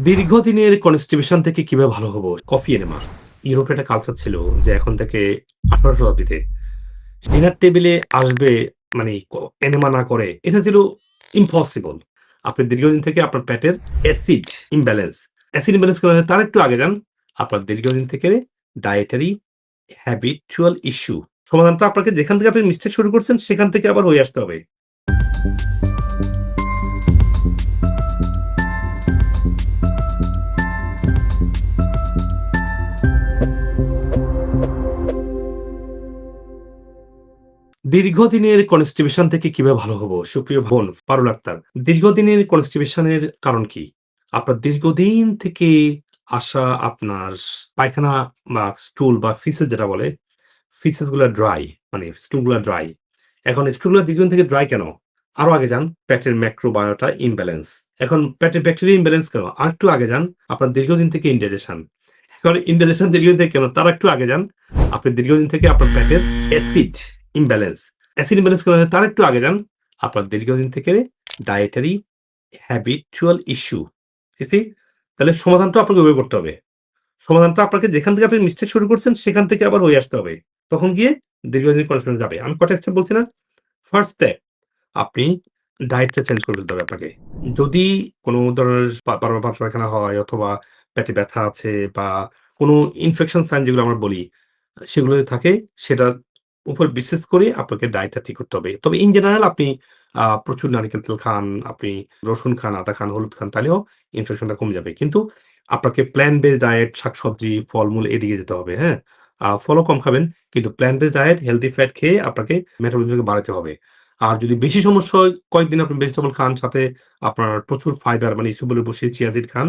দীর্ঘদিনের কনস্টিপেশন থেকে কিভাবে ভালো হবো? Coffee enema. ইউরোপে একটা কালচার ছিল যে এখন থেকে ১৮ শতাব্দীতে ডিনার টেবিলে আসবে মানে এনেমা না করে এটা ছিল ইম্পসিবল। আপনি দীর্ঘদিন থেকে আপনার পেটের অ্যাসিড ইমব্যালেন্স। অ্যাসিড ইমব্যালেন্স কেন হয়? তার একটু আগে যান। আপনার দীর্ঘদিন থেকে ডায়েটারি হ্যাবিচুয়াল ইস্যু। সমাধানটা আপনাকে যেখান থেকে আপনি মিস্টেক শুরু করছেন সেখান থেকে আবার হয়ে আসতে হবে। দীর্ঘদিনের কনস্টিপেশন থেকে কিভাবে ভালো হবো? সুপ্রিয় বোন পারুল আক্তার। দীর্ঘদিনের কনস্টিপেশন এর কারণ কি? আপনার দীর্ঘদিন থেকে আসা আপনার পায়খানা বা স্টুল বা ফিসেস যেটা বলে, ফিসেস গুলা ড্রাই মানে স্টুল গুলা ড্রাই। এখন স্টুল গুলা দীর্ঘদিন থেকে ড্রাই কেন? আরো আগে যান, পেটের ম্যাক্রোবায়োটা ইমব্যালেন্স। এখন পেটের ব্যাকটেরিয়া ইমব্যালেন্স কেন? আরেকটু আগে যান, আপনার দীর্ঘদিন থেকে ইনডাইজেশন। এখন ইনডাইজেশন দীর্ঘদিন থেকে কেন? তার একটু আগে যান, আপনি দীর্ঘদিন থেকে আপনার পেটের অ্যাসিড ইমব্যালেন্স। অ্যাসিড ইমব্যালেন্স কেন হয়? তার একটু আগে যান, আপনার দীর্ঘদিন থেকে dietary habitual issue. you see? তাহলে সমাধানটা আপনাকে ওইভাবে করতে হবে। সমাধানটা আপনাকে যেখান থেকে আপনি মিস্টেক শুরু করছেন সেখান থেকে আবার হয়ে আসতে হবে। তখন গিয়ে দীর্ঘদিন কনফিডেন্স যাবে। আমি কয়টা স্টেপ বলছি না? ফার্স্ট স্টেপ আপনি ডায়েটটা চেঞ্জ করে ফেলতে হবে আপনাকে। যদি কোন ধরনের বারবার পাতলা পায়খানা হয় অথবা পেটে ব্যথা আছে বা কোন ইনফেকশন সাইন যেগুলো আমরা বলি, সেগুলো যদি থাকে সেটার উপর বিশেষ করে আপনাকে ডায়েটটা ঠিক করতে হবে। তবে ইন জেনারেল আপনি প্রচুর নারিকেল তেল খান, আপনি রসুন খান, আদা খান, হলুদ খান তাহলেও ইনফেকশনটা কমে যাবে। কিন্তু আপনাকে প্ল্যান্ট বেসড ডায়েট, শাকসবজি, ফলমূল এদিকে যেতে হবে, হ্যাঁ? ফলও কম খাবেন। কিন্তু plant based diet, healthy fat খেয়ে আপনাকে মেটাবলিজমকে বাড়াতে হবে। আর যদি বেশি সমস্যা হয়, কয়েকদিন আপনি ভেজিটেবল খান, সাথে আপনার প্রচুর ফাইবার মানে ইসবগুল বসিয়ে চিয়া সিড খান।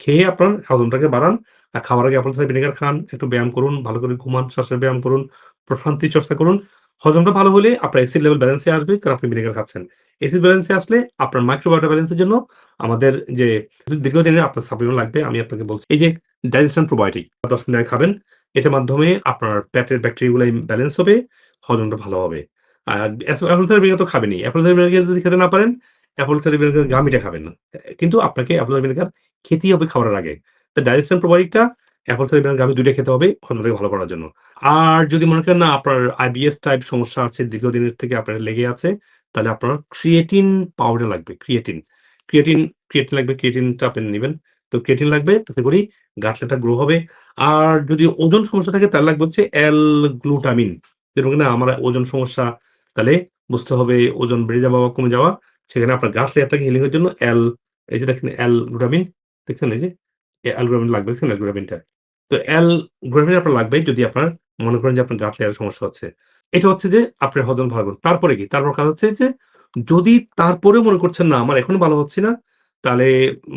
খেয়ে আপনার হজমটাকে বাড়ান। খাওয়ার আগে আপেল সাইডার ভিনেগার খান, একটু ব্যায়াম করুন, ভালো করে ঘুমান, শ্বাসের ব্যায়াম করুন, প্রশান্তি চর্চা করুন। হজমটা ভালো হলে আপনার অ্যাসিড লেভেল ব্যালেন্সে আসবে কারণ আপনি ভিনেগার খাচ্ছেন। অ্যাসিড ব্যালেন্সে আসলে আপনার মাইক্রোবায়োটা ব্যালেন্সের জন্য আমাদের যে দীর্ঘদিনের আপনার সাপ্লিমেন্ট লাগবে আমি আপনাকে বলছি। এই যে ডাইজেশন প্রোবায়োটিক ১০ মিনিট আগে খাবেন। এটার মাধ্যমে আপনার পেটের ব্যাকটেরিয়া গুলা ব্যালেন্স হবে, হজমটা ভালো হবে। আর অ্যাপল সাইডার ভিনেগার তো খাবেনই। অ্যাপল সাইডার ভিনেগার যদি খেতে না পারেন, অ্যাপল সাইডার ভিনেগার গামিটা খাবেন না। কিন্তু আপনাকে অ্যাপল সাইডার ভিনেগার খেতেই হবে খাবারের আগে। তো ডাইজেশন প্রোবায়োটিকটা অ্যাপল সাইডার ভিনেগার গামি ২ টা খেতে হবে হজমটাকে ভালো করার জন্য। আর যদি মনে করেন না আপনার আইবিএস টাইপ সমস্যা আছে, দীর্ঘদিনের থেকে আপনার লেগে আছে, তাহলে আপনার ক্রিয়েটিন পাউডার লাগবে। ক্রিয়েটিন। ক্রিয়েটিন ক্রিয়েটিন লাগবে, ক্রিয়েটিনটা আপনি নিবেন। তো ক্রিয়েটিন লাগবে তাতে করে গাছটা গ্রো হবে। আর যদি ওজন সমস্যা থাকে তাহলে লাগবে হচ্ছে L-গ্লুটামিন। যেরকম না আমার ওজন সমস্যা, তাহলে বুঝতে হবে ওজন বেড়ে যাওয়া বা কমে যাওয়া। সেখানে আপনার গাট লেয়ারটাকে হিলিং এর জন্য এই যে দেখেন L-গ্লুটামিন দেখছেন এই যে L-গ্লুটামিন লাগবে দেখছেন L-গ্লুটামিনটা। তো L-গ্লুটামিন আপনার লাগবে যদি আপনার মনে করেন যে আপনার গাট লেয়ারের সমস্যা হচ্ছে। এটা হচ্ছে যে আপনার হজম ভালো করুন। তারপরে কি? তারপর কাজ হচ্ছে যে যদি তারপরেও মনে করছেন না আমার এখনো ভালো হচ্ছে না, তাহলে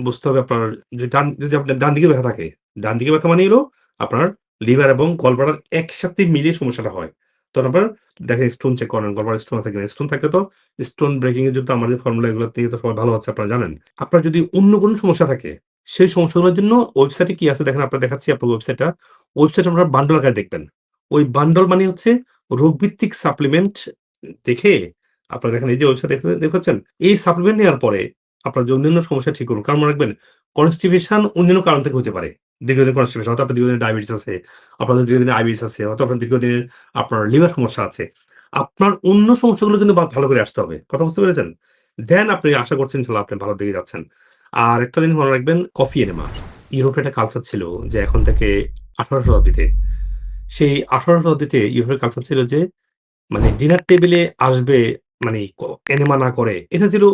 বুঝতে হবে আপনার যে যদি আপনার ডান দিকে ব্যথা থাকে, ডান দিকে ব্যথা মানে হলো আপনার লিভার এবং গলব্লাডার একসাথে মিলিয়ে সমস্যাটা হয়। তখন আপনার দেখেন স্টোন চেক করেন, গলব্লাডারে স্টোন আছে কিনা? স্টোন থাকলে তো স্টোন ব্রেকিং এর জন্য আমাদের ফর্মুলা এগুলো দিয়ে তো সবাই ভালো হচ্ছে আপনারা জানেন। আপনার যদি অন্য কোনো সমস্যা থাকে, সেই সমস্যাগুলোর জন্য ওয়েবসাইটে কি আছে দেখেন আপনার দেখাচ্ছি আপনার ওয়েবসাইটটা। ওয়েবসাইটে আপনারা বান্ডল আকারে দেখবেন। ওই বান্ডল মানে হচ্ছে রোগভিত্তিক সাপ্লিমেন্ট দেখে আপনারা দেখেন এই যে ওয়েবসাইট দেখতে পাচ্ছেন? এই সাপ্লিমেন্ট নেওয়ার পরে আপনার যে অন্যান্য সমস্যা ঠিক করুন। কারণ মনে রাখবেন কনস্টিপেশন অন্যান্য কারণ থেকে হতে পারে। দীর্ঘদিনের কনস্টিপেশন হয়তো আপনার দীর্ঘদিনের ডায়াবেটিস আছে, আপনাদের দীর্ঘদিনের আইবিএস আছে, হয়তো আপনার দীর্ঘদিনের আপনার লিভার সমস্যা আছে। আপনার অন্য সমস্যাগুলো কিন্তু ভালো করে আসতে হবে। কথা বুঝতে পেরেছেন? দেন আপনি আশা করছি ইনশাআল্লাহ আপনি ভালোর দিকে যাচ্ছেন। আর একটা জিনিস মনে রাখবেন কফি এনেমা। ইউরোপে একটা কালচার ছিল যে এখন থেকে ১৮ শতাব্দীতে। সেই ১৮ শতাব্দীতে ইউরোপের কালচার ছিল যে মানে ডিনার টেবিলে আসবে মানে এনেমা না করে এটা ছিল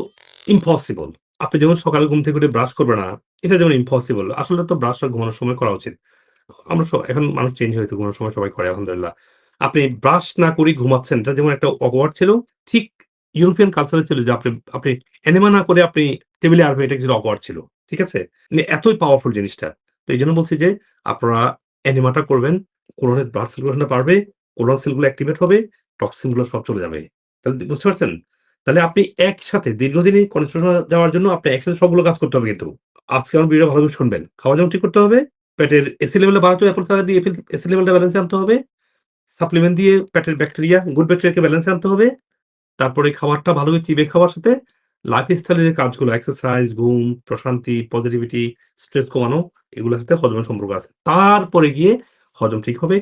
ইম্পসিবল। আপনি যেমন সকালে ঘুম থেকে উঠে ব্রাশ করবে না, এটা যেমন ইম্পসিবল। আসলে তো ব্রাশটা ঘুমানোর সময় করা উচিত। আমরা এখন মানুষ চেঞ্জ হয়েছে ঘুমানোর সময় সবাই করে আলহামদুলিল্লাহ। আপনি ব্রাশ না করেই ঘুমাচ্ছেন এটা যেমন একটা অকওয়ার্ড ছিল, ঠিক ইউরোপিয়ান কালচারে ছিল যে আপনি আপনি এনেমা না করে আপনি টেবিলে আসবেন এটা কিছু অকওয়ার্ড ছিল। ঠিক আছে? মানে এতই পাওয়ারফুল জিনিসটা। তো এইজন্য বলছি যে আপনারা এনেমাটা করবেন, কোলনের ব্লাড সার্কুলেশনটা বাড়বে, কোলন সেলগুলো অ্যাক্টিভেট হবে, টক্সিন গুলো সব চলে যাবে। তাহলে বুঝতে পারছেন? তাহলে আপনি একসাথে দীর্ঘদিন এই কনস্টিপেশন যাওয়ার জন্য আপনি একসাথে সবগুলো কাজ করতে হবে কিন্তু। আজকে আমার ভিডিওটা ভালো করে শুনবেন। খাওয়া যেমন ঠিক করতে হবে, পেটের অ্যাসিড লেভেলটা বাড়াতে হবে, অ্যাপল সালাদ দিয়ে অ্যাসিড লেভেলটা ব্যালেন্সে আনতে হবে। সাপ্লিমেন্ট দিয়ে পেটের ব্যাকটেরিয়া, গুড ব্যাকটেরিয়াকে ব্যালেন্সে আনতে হবে। তারপরে খাবারটা ভালো করে চিবিয়ে খাওয়ার সাথে লাইফস্টাইলের যে কাজগুলো এক্সারসাইজ, ঘুম, প্রশান্তি, পজিটিভিটি, স্ট্রেস কমানো এগুলোর সাথে হজমের সম্পর্ক আছে। তারপরে গিয়ে হজম ঠিক হবে।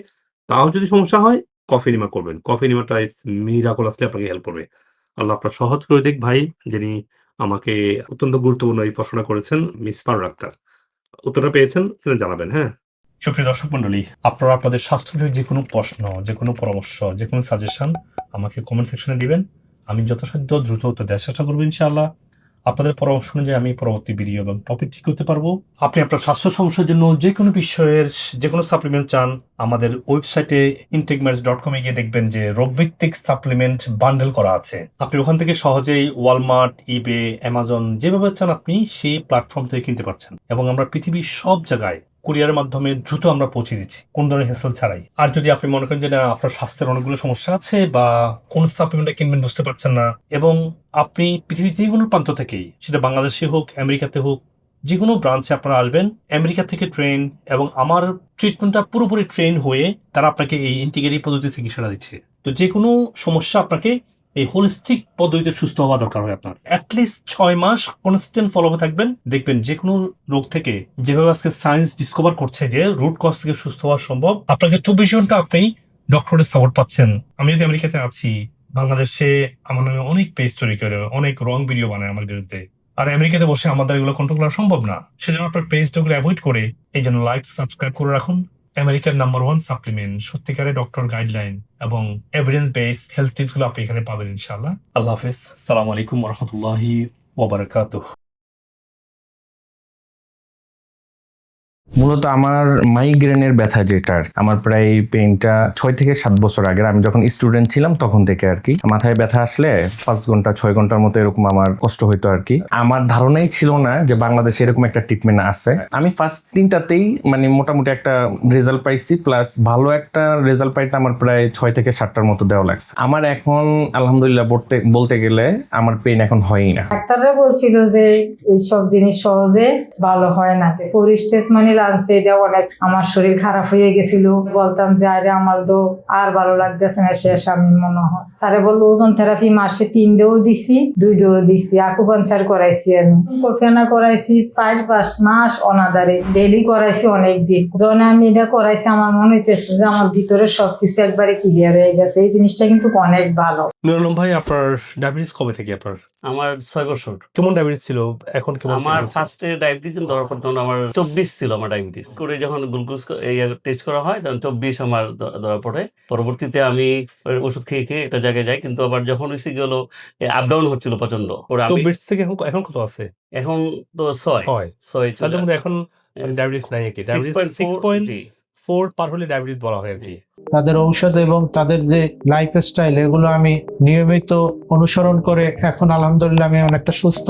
তাও যদি সমস্যা হয় কফি এনিমা করবেন। কফি এনিমাটা ইস মিরাকুলাসলি আপনাকে হেল্প করবে। আল্লাহ আপনার সহজ করে দিক ভাই, যিনি আমাকে অত্যন্ত গুরুত্বপূর্ণ এই প্রশ্নটা করেছেন মিস ফারুল আক্তার। উত্তরটা পেয়েছেন কিনা জানাবেন, হ্যাঁ? সুপ্রিয় দর্শক মণ্ডলী, আপনারা আপনাদের স্বাস্থ্য নিয়ে যেকোনো প্রশ্ন, যেকোনো পরামর্শ, যেকোনো সাজেশন আমাকে কমেন্ট সেকশনে দিবেন। আমি যথাসাধ্য দ্রুত উত্তর দেওয়ার চেষ্টা করব ইনশাআল্লাহ। আপনাদের পরামর্শ অনুযায়ী আমি পরবর্তী ভিডিও এবং টপিক ঠিক করতে পারবো। আপনি আপনার স্বাস্থ্য সমস্যার জন্য যেকোনো বিষয়ের যেকোনো সাপ্লিমেন্ট চান, আমাদের ওয়েবসাইটে intakematch.com এ গিয়ে দেখবেন যে রোগভিত্তিক সাপ্লিমেন্ট বান্ডেল করা আছে। আপনি ওখান থেকে সহজেই ওয়ালমার্ট, ইবে, অ্যামাজন যেভাবে চান আপনি সেই প্ল্যাটফর্ম থেকে কিনতে পারছেন। এবং আমরা পৃথিবীর সব জায়গায় কুরিয়ারের মাধ্যমে দ্রুত আমরা পৌঁছে দিচ্ছি, কোন ধরনের হেসেল ছাড়াই। আর যদি আপনি মনে করেন যে না আপনার স্বাস্থ্যের অনেকগুলো সমস্যা আছে বা কোন সাপ্লিমেন্টটা কিনবেন বুঝতে পারছেন না, এবং আপনি পৃথিবীর যে কোনো প্রান্ত থেকেই, সেটা বাংলাদেশে হোক, আমেরিকাতে হোক, যে কোনো ব্রাঞ্চে আপনারা আসবেন, আমেরিকা থেকে ট্রেন এবং আমার ট্রিটমেন্টটা পুরোপুরি ট্রেন হয়ে তারা আপনাকে এই ইন্টিগ্রেটিভ পদ্ধতিতে চিকিৎসাটা দিচ্ছে। তো যে কোনো সমস্যা আপনাকে এই হোলিস্টিক পদ্ধতিতে সুস্থ হওয়া দরকার হয় আপনার। অ্যাটলিস্ট 6 মাস কনস্ট্যান্ট ফলোতে থাকবেন, দেখবেন যে কোনো রোগ থেকে যেভাবে আজকে সায়েন্স ডিসকভার করছে যে রুট কজ থেকে সুস্থ হওয়া সম্ভব, আপনাকে 24 ঘন্টা আপনি ডক্টরের সাপোর্ট পাচ্ছেন। আমি যদি আমেরিকাতে আছি, বাংলাদেশে আমার নামে অনেক পেজ তৈরি করে অনেক রং ভিডিও বানায় আমার বিরুদ্ধে, আর আমেরিকাতে বসে আমাদের এগুলো কন্ট্রোল করা সম্ভব না। সেজন্য আপনার পেজটাগুলো অ্যাভয়েড করে এই জন্য লাইক সাবস্ক্রাইব করে রাখুন। আমেরিকার নাম্বার 1 সাপ্লিমেন্ট, সত্যিকারের ডক্টর গাইডলাইন এবং এভিডেন্স বেস হেলথ টিপস গুলো আপনি এখানে পাবেন ইনশাআল্লাহ। আল্লাহ হাফেজ। আসসালামু আলাইকুম ওয়া রাহমাতুল্লাহি ওয়া বারাকাতুহু। মূলত আমার মাইগ্রেনের ব্যথা যেটার আমার প্রায় পেইনটা 6 থেকে 7 বছর আগের, আমি যখন স্টুডেন্ট ছিলাম তখন থেকে আর কি। মাথায় ব্যথা আসলে 5 ঘন্টা 6 ঘন্টার মতো এরকম আমার কষ্ট হইতো আর কি। আমার ধারণাই ছিল না যে বাংলাদেশে এরকম একটা ট্রিটমেন্ট আছে। আমি ফার্স্ট 3টাতেই মানে মোটামুটি একটা রেজাল্ট পাইছি, প্লাস ভালো একটা রেজাল্ট পাইতে আমার প্রায় 6 থেকে 7টার মতো দেওয়া লাগছে। আমার এখন আলহামদুলিল্লাহ বলতে গেলে আমার পেইন এখন হয়ই না। ডাক্তাররা বলছিল যে এইসব জিনিস সহজে ভালো হয় না, যে পরিস্টেজ মানে লাঞ্চে এটা অনেক আমার শরীর খারাপ হয়ে গেছিল। বলতাম যে আরে আমার তো আর ভালো লাগতেছে না, শেষ আমি মনে হয়। স্যারে বললো ওজন থেরাপি মাসে 3 ডোজ দিছি, 2 ডোজ দিছি, আকুপাঞ্চার করাইছি, আমি কোফিয়ানা করাইছি 4-5 মাস অনাদারে, ডেইলি করাইছি অনেক দিন। যখন আমি এটা করাইছি আমার মনে হইতেছে যে আমার ভিতরে সবকিছু একবারে ক্লিয়ার হয়ে গেছে। এই জিনিসটা কিন্তু অনেক ভালো। নুরুল আলম ভাই, আপনার ডায়াবেটিস কবে থেকে আপনার? আমার 6 বছর। কেমন ডায়াবেটিস ছিল, এখন কেমন? আমার ফার্স্টে ডায়াবেটিস ধরা পড়তো না, আমার 24 ছিল আমার ডায়াবেটিস। করে যখন গ্লুকোজ টেস্ট করা হয় তখন 24 আমার ধরা পড়ে। পরবর্তীতে আমি ওষুধ খেয়ে খেয়ে একটা জায়গায় যাই, কিন্তু আবার যখন হয়েছে গেল আপ ডাউন হচ্ছিল প্রচন্ড। পরে আমি 24 থেকে এখন কত আছে? এখন তো 6 তার মধ্যে এখন ডায়াবেটিস নাই কি? ডায়াবেটিস 6.4 পার হলে ডায়াবেটিস বলা হয় আর কি। তাদের ঔষধ এবং তাদের যে লাইফস্টাইল এগুলো আমি নিয়মিত অনুসরণ করে এখন আলহামদুলিল্লাহ আমি অনেকটা সুস্থ।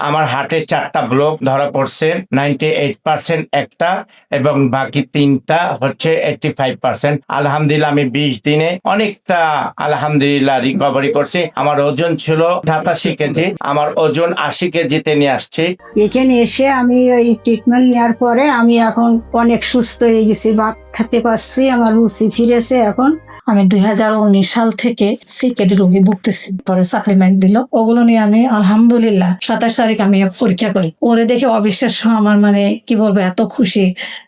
আমার হার্টে 4টা ব্লক ধরা পড়ছে, 98% একটা, এবং বাকি 3টা হচ্ছে 85%। আলহামদুলিল্লাহ আমি 20 দিনে অনেকটা আলহামদুলিল্লাহ রিকভারি করছি। আমার ওজন ছিল 87 কেজি, আমার ওজন 80 কেজিতে নিয়ে আসছি। এখানে এসে আমি ওই ট্রিটমেন্ট নেওয়ার পরে আমি এখন অনেক সুস্থ হয়ে গেছি, ভাত খেতে পারছি, আমার রুচি ফিরেছে এখন। আমি 2019 সাল থেকে সিকেডি রোগী ভুগতেছি, পরে সাপ্লিমেন্ট দিল, ওগুলো নিয়ে আমি আলহামদুলিল্লাহ 27 তারিখ আমি পরীক্ষা করি। ওরে দেখে অবিশ্বাস্য, আমার মানে কি বলবো, এত খুশি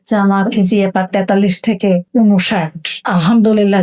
যে আমার জিএফআর 43 থেকে 59। আলহামদুলিল্লাহ।